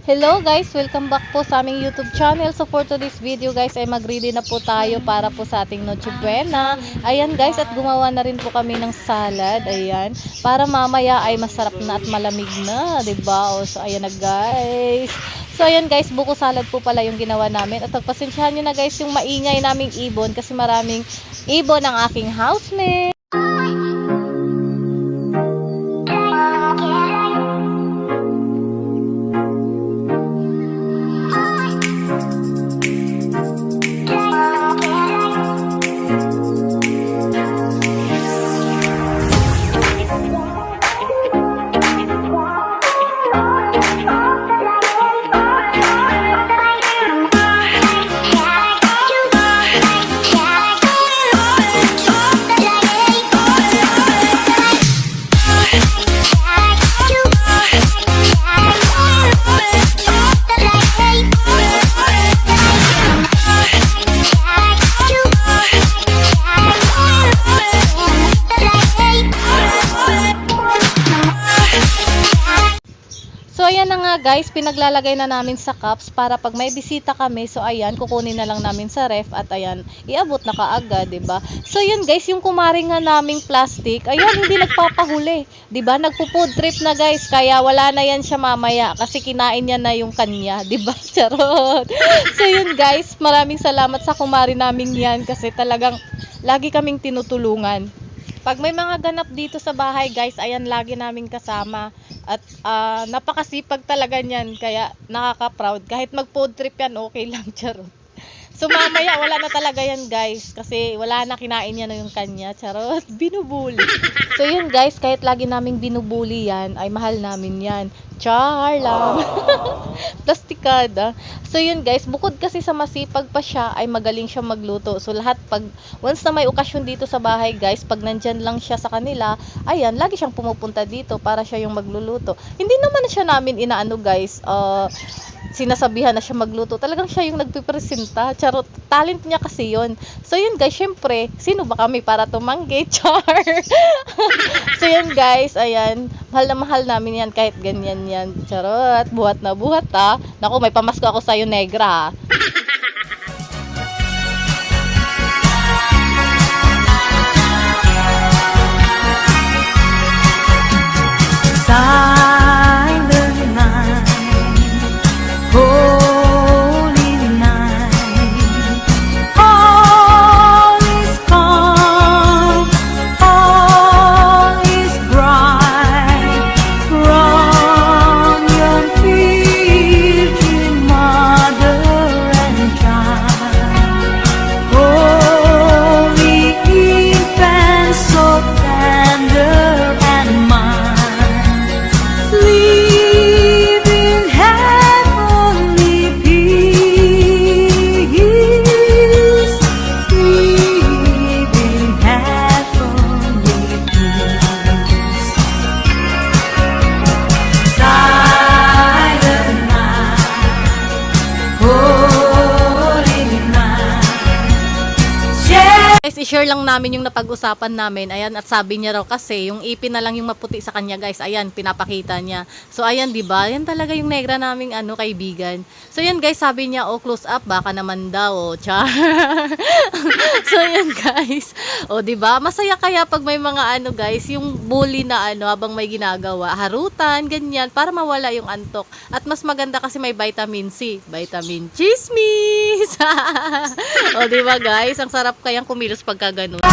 Hello guys, welcome back po sa aming YouTube channel. So for today's video guys ay mag-ready na po tayo para po sa ating Noche Buena. Ayan guys, at gumawa na rin po kami ng salad. Ayan, para mamaya ay masarap na at malamig na, 'di ba? So ayan na guys. So ayan guys, buko salad po pala yung ginawa namin. At pagpasensyahan nyo na guys yung maingay naming ibon kasi maraming ibon ang aking housemate. So ayan na nga guys, pinaglalagay na namin sa cups para pag may bisita kami, so ayan, kukunin na lang namin sa ref at ayan, iabot na kaagad, 'di ba? So yun guys, yung kumaring nga naming plastic, ayan, hindi nagpapahuli, 'di ba? Nagpo-food trip na guys, kaya wala na yan siya mamaya kasi kinain niya na yung kanya, 'di ba? Charot. So yun guys, maraming salamat sa kumari namin yan kasi talagang lagi kaming tinutulungan. Pag may mga ganap dito sa bahay guys, ayan, lagi naming kasama. At napakasipag talaga niyan, kaya nakaka-proud. Kahit mag-food trip yan, okay lang, charot. So mamaya, wala na talaga yan guys, kasi wala na, kinain niya na yung kanya, charot, binubuli. So yun guys, kahit lagi naming binubuli yan, ay mahal namin yan. Char lang. Plastikada. So yun guys, bukod kasi sa masipag pa siya, ay magaling siya magluto. So lahat, once na may okasyon dito sa bahay guys, pag nandyan lang siya sa kanila, ayan, lagi siyang pumupunta dito para siya yung magluluto. Hindi naman siya namin inaano guys, sinasabihan na siya magluto. Talagang siya yung nagpipresenta. Charot, talent niya kasi yun. So yun guys, syempre, sino ba kami para tumanggi? Char. So yun guys, ayan, mahal na mahal namin yan kahit ganyan yan. Charot, buhat na buhat ha. Naku, may pamasko ako sa'yo, negra ha. I-share lang namin yung napag-usapan namin. Ayan, at sabi niya raw kasi yung ipin na lang yung maputi sa kanya guys. Ayan, pinapakita niya. So ayan, 'di ba? Yan talaga yung negra naming kaibigan. So ayan guys, sabi niya, "Oh, close up baka naman daw." Oh, char. So ayan guys. Oh, 'di ba? Masaya kaya pag may mga guys, yung bully na habang may ginagawa, harutan, ganyan para mawala yung antok. At mas maganda kasi may vitamin C, vitamin chismis. Oh, 'di ba guys? Ang sarap kayang kumilos pagka ganun.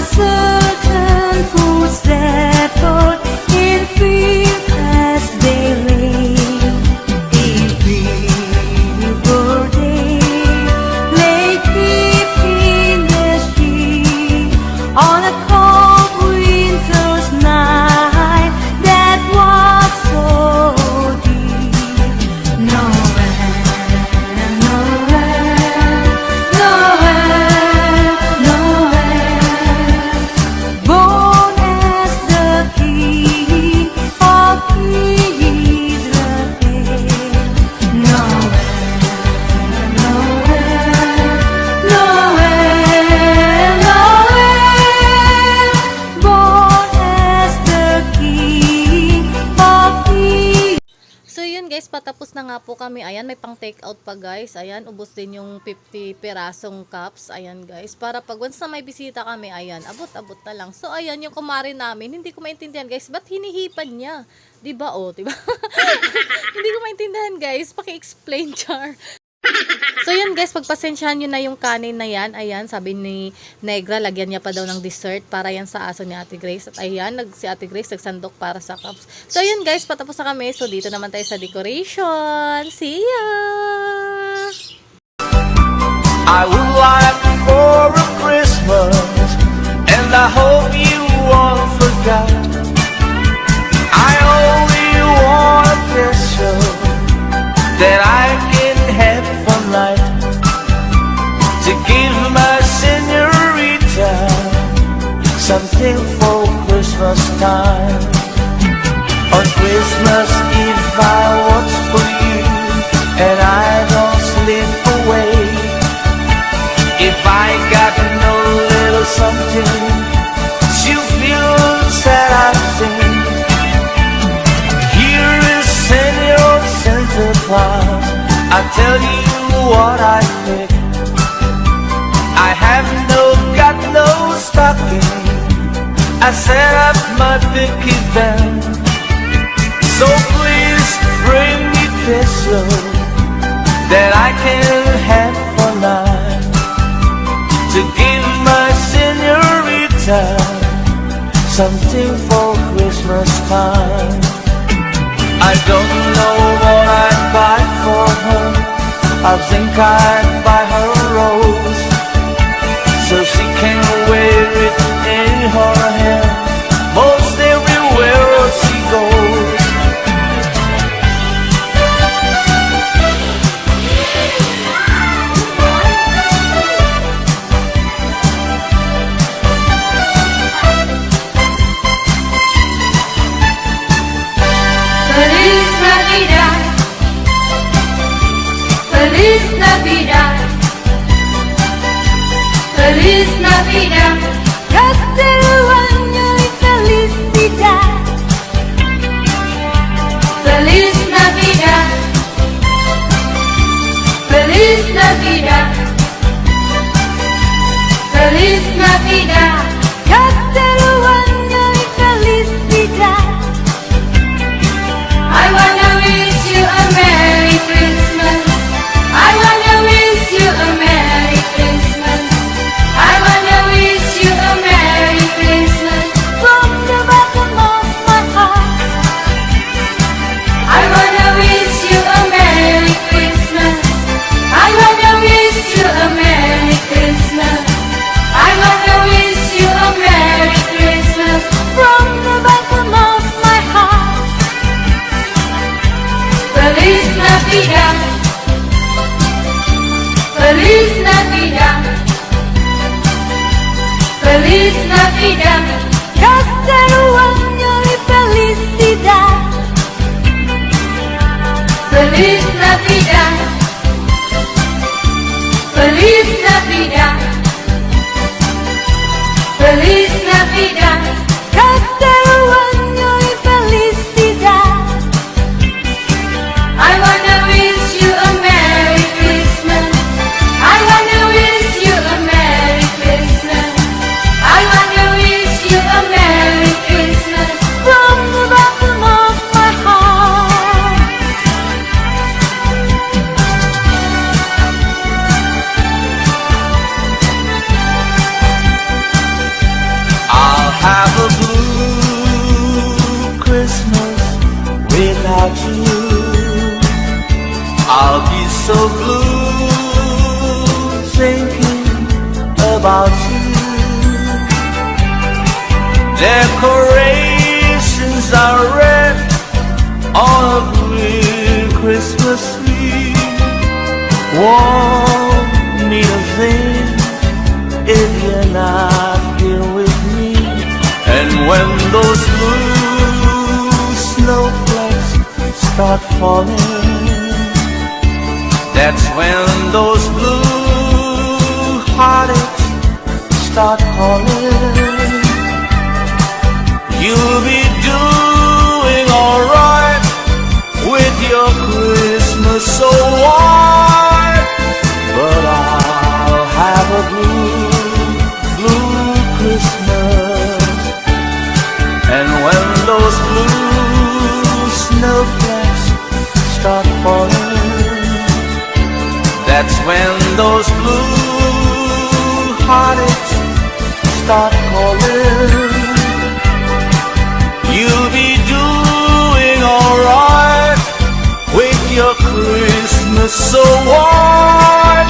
Certain patapos na nga po kami. Ayan, may pang take out pa guys. Ayan, ubos din yung 50 pirasong cups. Ayan guys, para pag once na may bisita kami, ayan, abot-abot na lang. So ayan, yung kumari namin, hindi ko maintindihan guys, ba't hinihipan niya? Diba o, diba? Hindi ko maintindihan guys, paki-explain, char. So yun guys, pagpasensyahan nyo na yung kanin na yan. Ayan, sabi ni Negra, lagyan niya pa daw ng dessert para yan sa aso ni Ate Grace. At ayan, si Ate Grace nagsandok para sa cups. So yun guys, patapos na kami. So dito naman tayo sa decoration. See ya! I would like for a Christmas, and I hope you won't forget. I only want a picture that I can have for life, to give my señorita something for Christmas time. On Christmas Eve I watch for you, and I don't slip away. If I got no little something, she'll feel sad, I think. Here is Senor Santa Claus, I'll tell you what I think. I have got no stocking, I set up my big event. So please bring me peso that I can have for life, to give my señorita something for Christmas time. I don't know what I'd buy for her, I think I'd buy her a rose, so she can wear it in her hair most everywhere she goes. Feliz Navidad, Feliz Navidad, Feliz Navidad, próspero año y felicidad. Feliz Navidad, Feliz Navidad, Feliz Navidad, próspero año y felicidad. I wanna wish you a Merry Christmas. I wanna wish you a Merry Christmas. I wanna wish you a Merry Christmas from the bottom of my heart. I wanna wish you a Merry Christmas. I wanna wish you a Merry Christmas. I wanna wish you a Merry Christmas from the bottom of my heart. Feliz Navidad, Feliz Navidad, Feliz Navidad, próspero año y felicidad. Feliz Navidad, Feliz Navidad, Feliz Navidad, próspero año y felicidad. I wanna wish you a Merry Christmas. I wanna wish you a Merry Christmas. I wanna wish you a Merry Christmas from the bottom of my heart. I'll have a blue Christmas without you. I'll be so blue thinking about you. Decorations are red on a green Christmas tree. Won't mean a thing if you're not here with me. And when those blue snowflakes start falling, that's when those blue heartaches start calling. You'll be doing alright with your morning, that's when those blue heartaches start calling. You'll be doing alright with your Christmas so warm,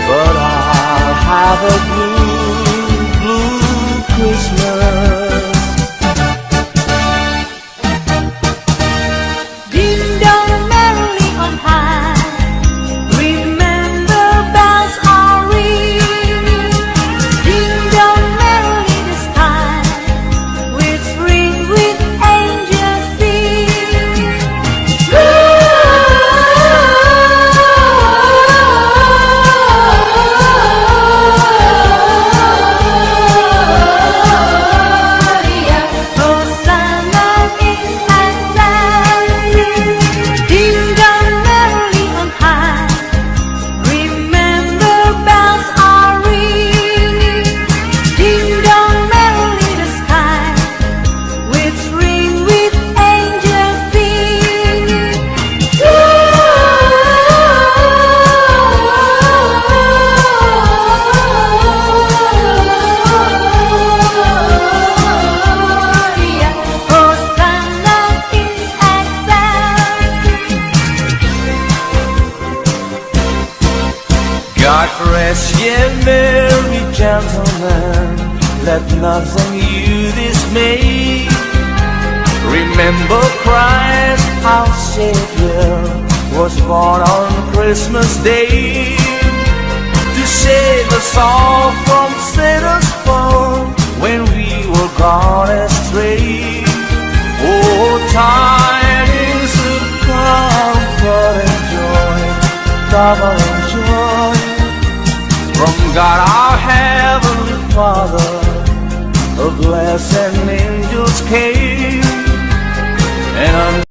but I'll have a blue, blue Christmas. Ding dong merrily on high, remember bells are ringing. Ding dong merrily the sky, whispering with angels singing. Hosanna in Atlanta. Ding dong merrily on high, remember bells are ringing. Ding dong merrily the sky, whispering with angels singing. Hosanna in Atlanta. God rest ye merry gentlemen, let nothing you dismay. Remember Christ our Savior was born on Christmas Day, to save us all from Satan's fall when we were gone astray. Oh, tidings of comfort and joy, double and joy, from God our Heavenly Father, a blessed angels came, and